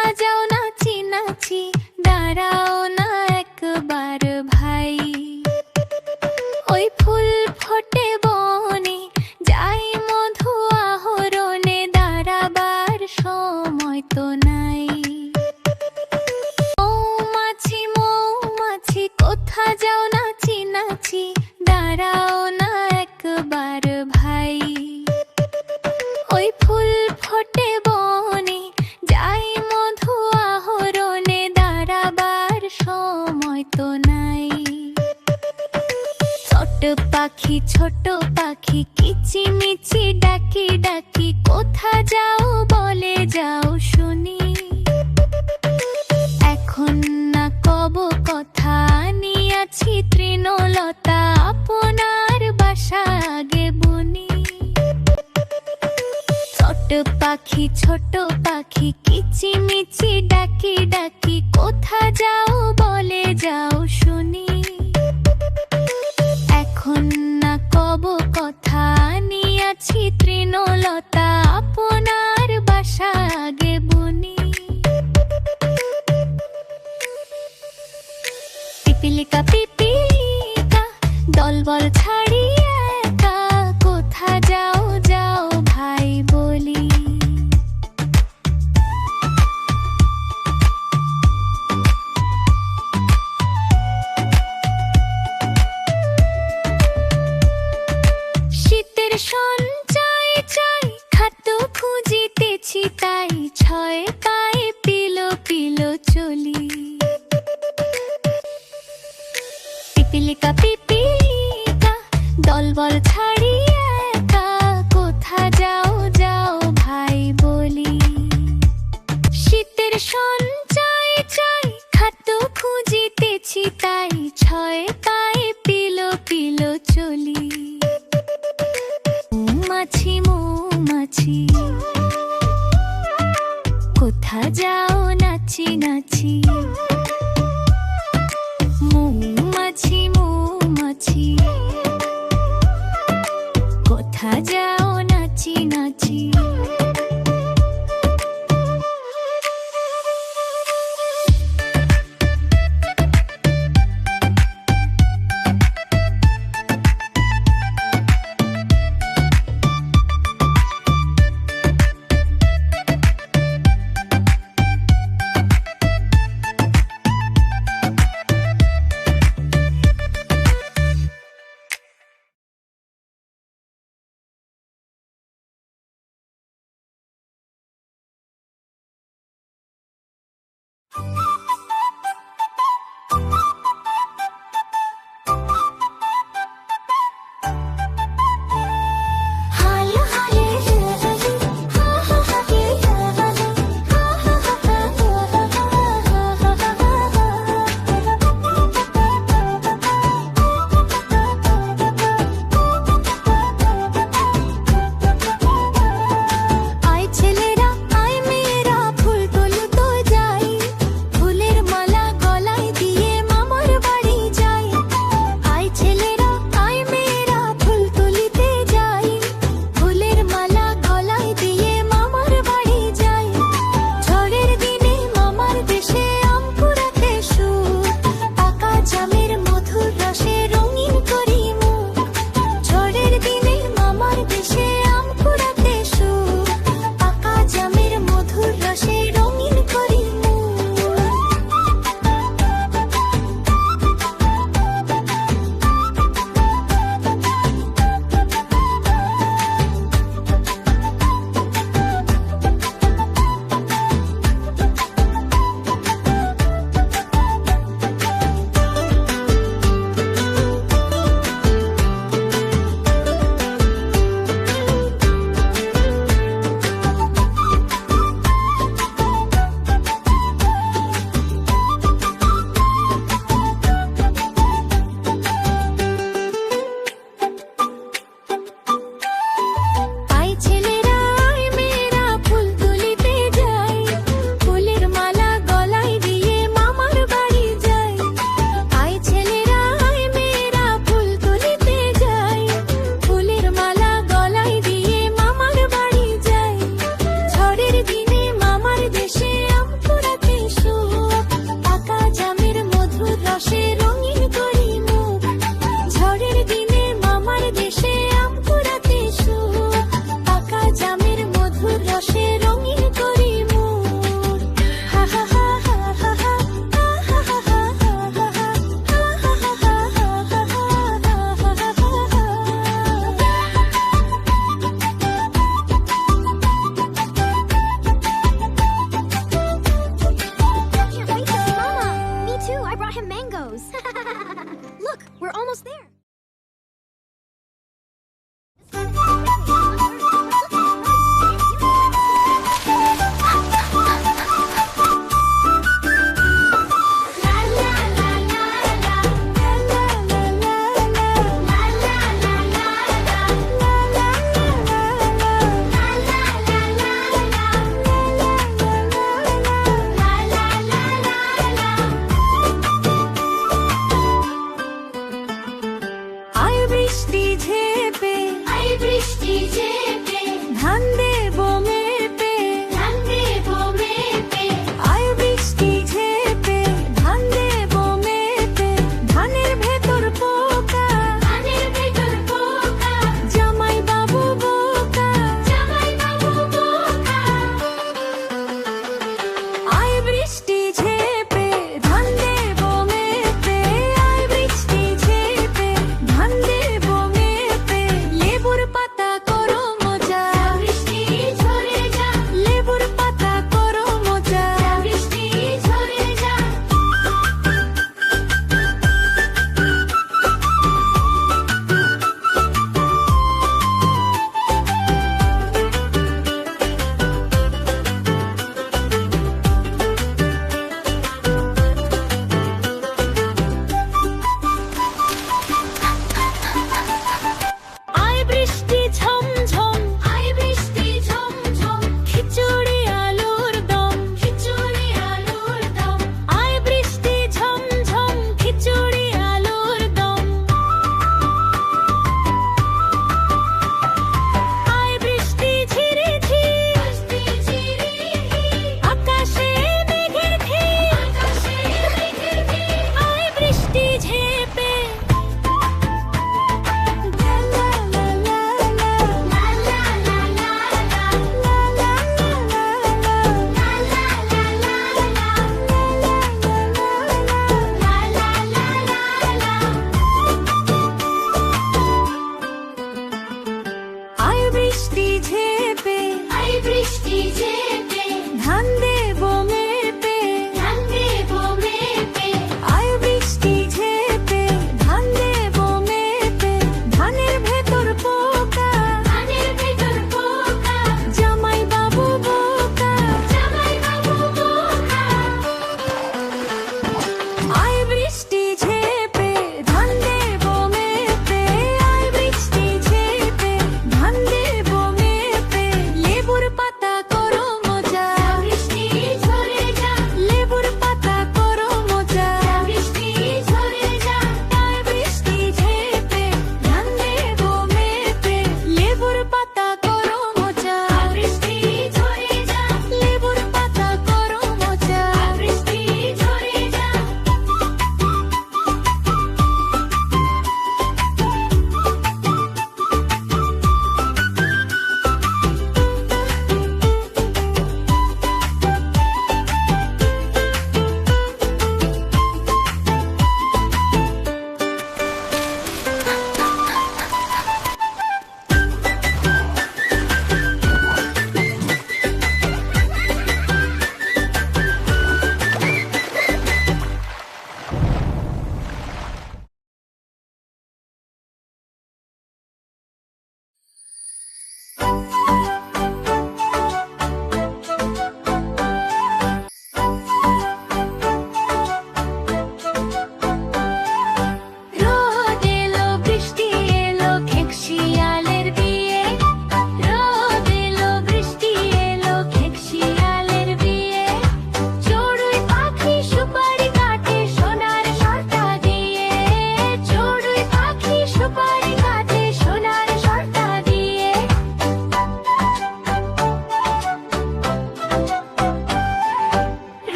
কোথা যাও নাচি নাচি, দাঁড়াও না একবার ভাই। ওই ফুল ফোটে বনে, যাই মধু আহরণে, দাঁড়াবার সময় তো নাই। মৌমাছি মৌমাছি কোথা যাও নাচি নাচি, দাঁড়াও না একবার ভাই। ওই ফুল ফোটে বনে, যাই মধু আহরণে, দাঁড়াবার সময় তো নাই। ছোট পাখি কিচিমিচি ডাকি ডাকি, কোথা যাও বলে যাও শুনি। এখন না কব কথা, আনিয়াছি তৃণলতা, আপনার বাসা আগে বুনি। ছোট পাখি কিচিমিচি ডাকি ডাকি, কোথা যাও বলে যাও শুনি। এখন না কব কথা, আনিয়াছি তৃণলতা, আপনার বাসা আগে বুনি। পিপিলিকা পিপিলিকা দলবল ছাড়ি একা, কোথা যাও যাও ভাই বলি। শীতের সঞ্চয় চাই, খাদ্য খুঁজিতেছি তাই, ছয় পায়ে পিলো পিলো চলি। পিপিলিকা পিপিলিকা দলবল ছাড়ি একা, কোথা যাও যাও ভাই বলি। শীতের সঞ্চয় চাই, খাদ্য খুঁজিতেছি তাই, ছয় পায়ে পিলো পিলো চলি। মৌমাছি মৌমাছি কোথা যাও নাচি নাচি, মৌমাছি মৌমাছি কোথা যাও নাচি নাচি।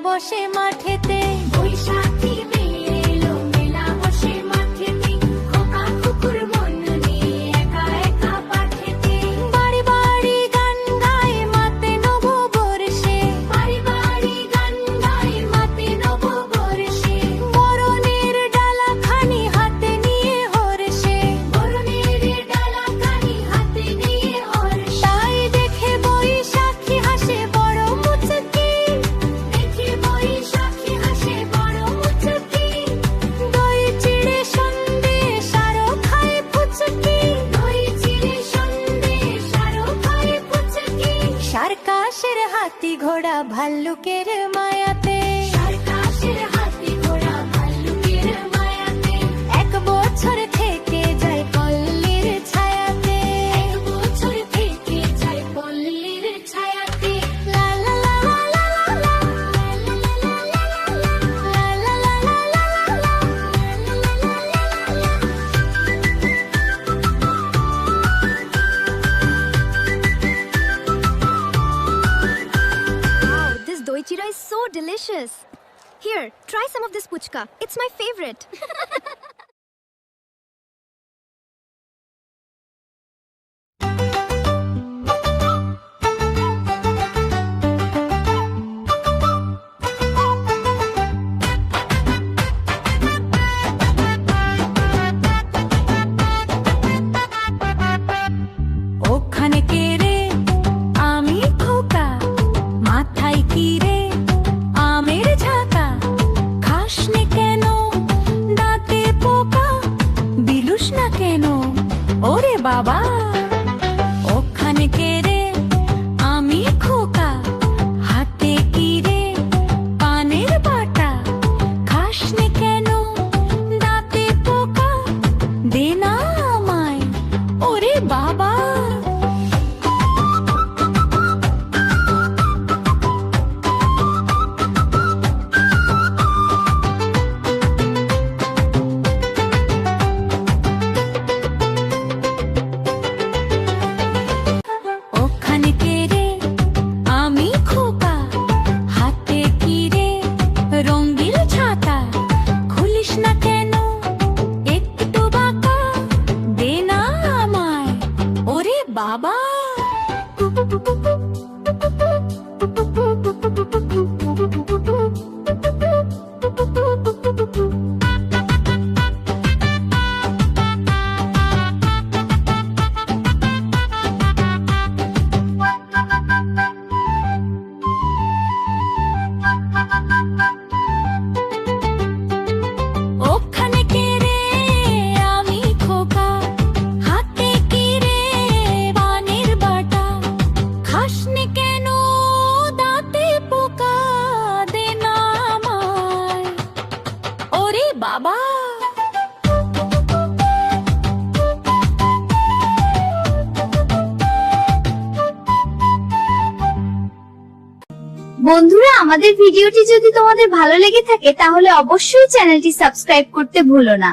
বসে মাঠেতে, বৈশাখী মেয়ে এলো মেলা বসে মাঠেতে, খোকা কুকুর মন নিয়ে একা একা পাঠেতে, বাড়ি বাড়ি গান গায় মাতে নব বর্ষে, বাড়ি বাড়ি গান গায় মাতে নব বর্ষে, বরণের ডালা খানি হাতে নিয়ে হর্ষে, বরণের ডালা খানি হাতে নিয়ে হর্ষে, তাই দেখে বৈশাখী হাসে বড় মুচকি, দেখে বৈশাখী হাসে বড় মুচকি, দই চিড়ে সন্দেশ আরো খায় ফুচকি, দই চিড়ে সন্দেশ আরো খায় ফুচকি, সার্কাসের হাতি ঘোড়া ভাল্লুকের মায়াতে, সার্কাসের হাতি ঘোড়া ভাল্লুকের মায়াতে, এক বছর থেকে যায় পল্লীর ছায়াতে, এক বছর থেকে যায় পল্লীর ছায়াতে, লা লা লা লা লা লা Wow, this doi chira is so delicious. Here, try some of this puchka. It's my favorite. ওখানে কে রে আমি খোকা, মাথায় কি রে আমের ঝাঁকা, খাসনে কেন দাঁতে পোকা, বিলুস না কেন ওরে বাবা, ওখানে কে রে আমি খোকা, হাতে কি রে পানের বাটা, খাসনে কেন দাঁতে পোকা, দে না আমায় ওরে বাবা। ওখানে কে রে আমি খোকা, হাতে কি রে রঙিন ছাতা, খুলিস না কেন একটু বাঁকা, দে না আমায় ওরে বাবা। ওখানে কে রে আমি খোকা, হাতে কি রে পানের বাটা, খাসনি কেন দাঁতে পোকা, দে না আমায় ওরে বাবা। বন্ধুরা, আমাদের ভিডিওটি যদি তোমাদের ভালো লেগে থাকে তাহলে অবশ্যই চ্যানেলটি সাবস্ক্রাইব করতে ভুলো না।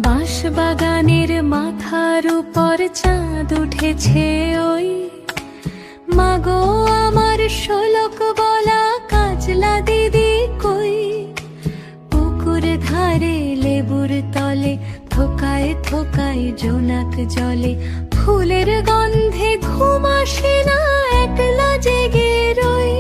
বাঁশ বাগানের মাথার উপর চাঁদ উঠেছে ওই, মাগো আমার শোলক বলা কাজলা দিদি কই, পুকুর ধারে লেবুর তলে থোকায় থোকায় জোনাক জলে, ফুলের গন্ধে ঘুম আসে না একলা জেগে রই,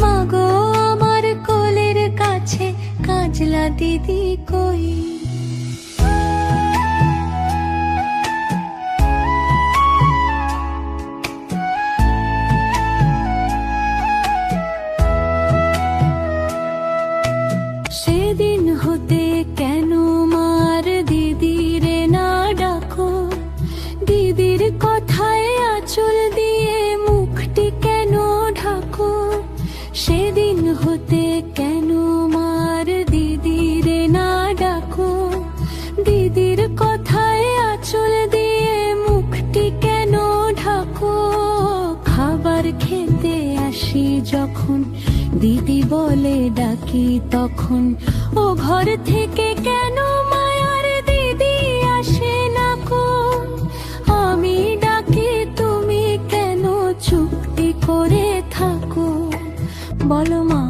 মাগো আমার কোলের কাছে কাজলা দিদি কই। সেদিন হতে কেন মার দিদিরে না ডাকো, দিদির কথায় আঁচল দিয়ে মুখটি কেন ঢাকো, সেদিন হতে কেন মার দিদিরে না ডাকো, দিদির কথায় আঁচল দিয়ে মুখটি কেন ঢাকো, খাবার খেতে আসি যখন, দিদি বলে ডাকি তখন, ও ঘর থেকে কেন মায়ার দিদি আসে না কো? আমি ডাকি তুমি কেন চুপটি করে থাকো? বলো মা,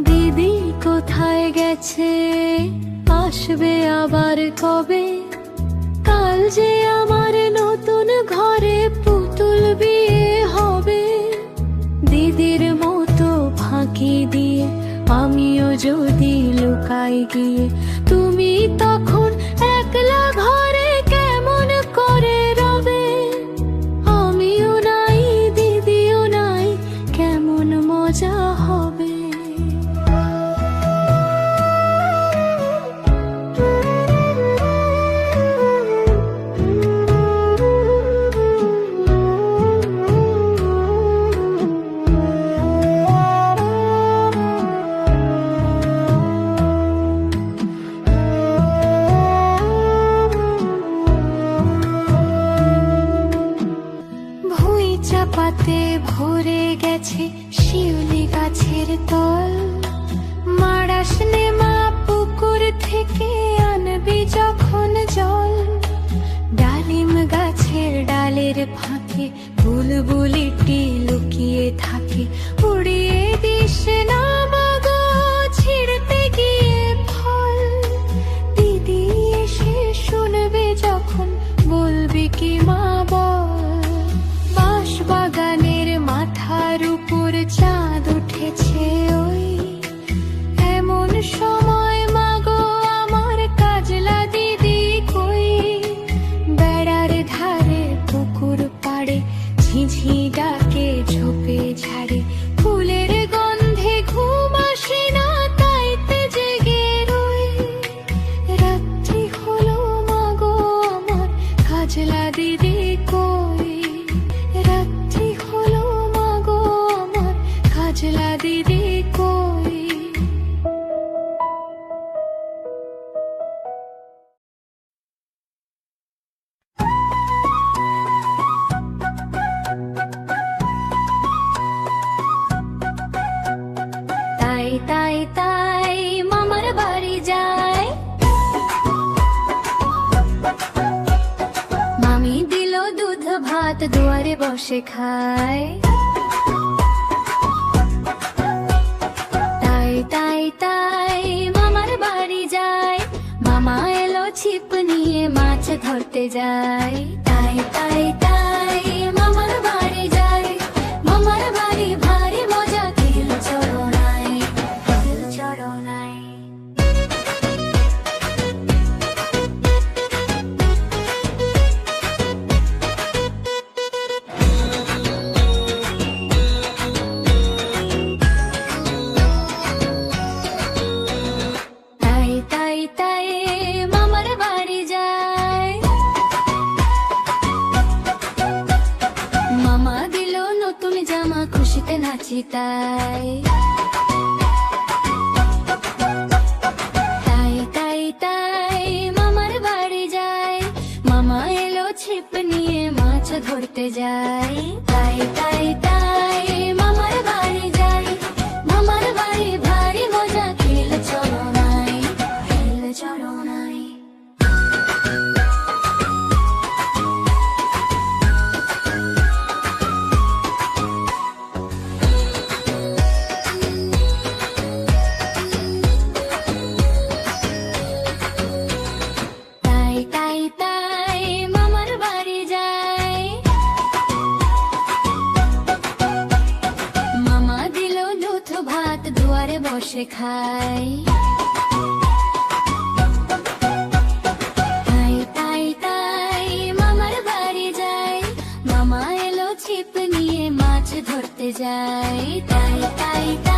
দিদি কোথায় গেছে? আসবে আবার কবে? কাল যে আমার নতুন ঘরে পুতুল বিয়ে হবে। দিদির মতো ফাঁকি দিয়ে আমিও যদি লুকাই গিয়ে, তুমি তখন একলা ঘরে কেমন করে রবে? আমিও নাই দিদিও নাই, কেমন মজা হবে। ভুঁই চাপাতে ভরে গেছে শিউলি গাছের তল, মারাস নে মা পুকুর থেকে আনবি যখন জল। ডালিম গাছের ডালের ফাঁকে বুলবুলিটি লুকিয়ে থাকে, উড়িয়ে দিস না মাগো ছিঁড়তে গিয়ে ফল। দিদি এসে শুনবে যখন, বলবি কি মা বল? বাঁশ বাগানের মাথার উপর চাঁদ উঠেছে ওই, এমন সময় মাগো আমার কাজলা দিদি কই? বেড়ার ধারে পুকুর পাড়ে ঝিঝি ডাকে ঝোপে ঝাড়ে, ফুলের গন্ধে ঘুম আসে না তাইতে জেগে রই। রাত্রি হলো মাগো আমার কাজলা দিদি কই? রাত্রি হলো মাগো আমার কাজলা দিদি কই? তাই তাই তাই মামার বাড়ি যায়, মামি দিল দুধ ভাত দুয়ারে বসে খায়। তাই তাই তাই মামার বাড়ি যায়, মামা এলো ছিপ নিয়ে মাছ ধরতে যায়। তাই তাই তাই মামার বাড়ি যায়, মামার বাড়ি ভারী মজা খেল চড়নায়, খেল চড়নায়। তাই তাই তাই মামার বাড়ি যায়, মামা দিল নতুন জামা খুশিতে নাচি তাই। তাই তাই তাই মামার বাড়ি যায়, মামা এলো ছিপ নিয়ে মাছ ধরতে যায়। তাই তাই তাই মামার বাড়ি যায়, মামার বাড়ি ভারী মজা খেল চড়নায়, খেল চড়নায়। তাই তাই তাই মামার বাড়ি যায়, মামা দিল দুধ ভাত দুয়ারে বসে খায়। তাই তাই তাই মামার বাড়ি যায়, মামা এলো ছিপ নিয়ে মাছ ধরতে যায়। তাই তাই তাই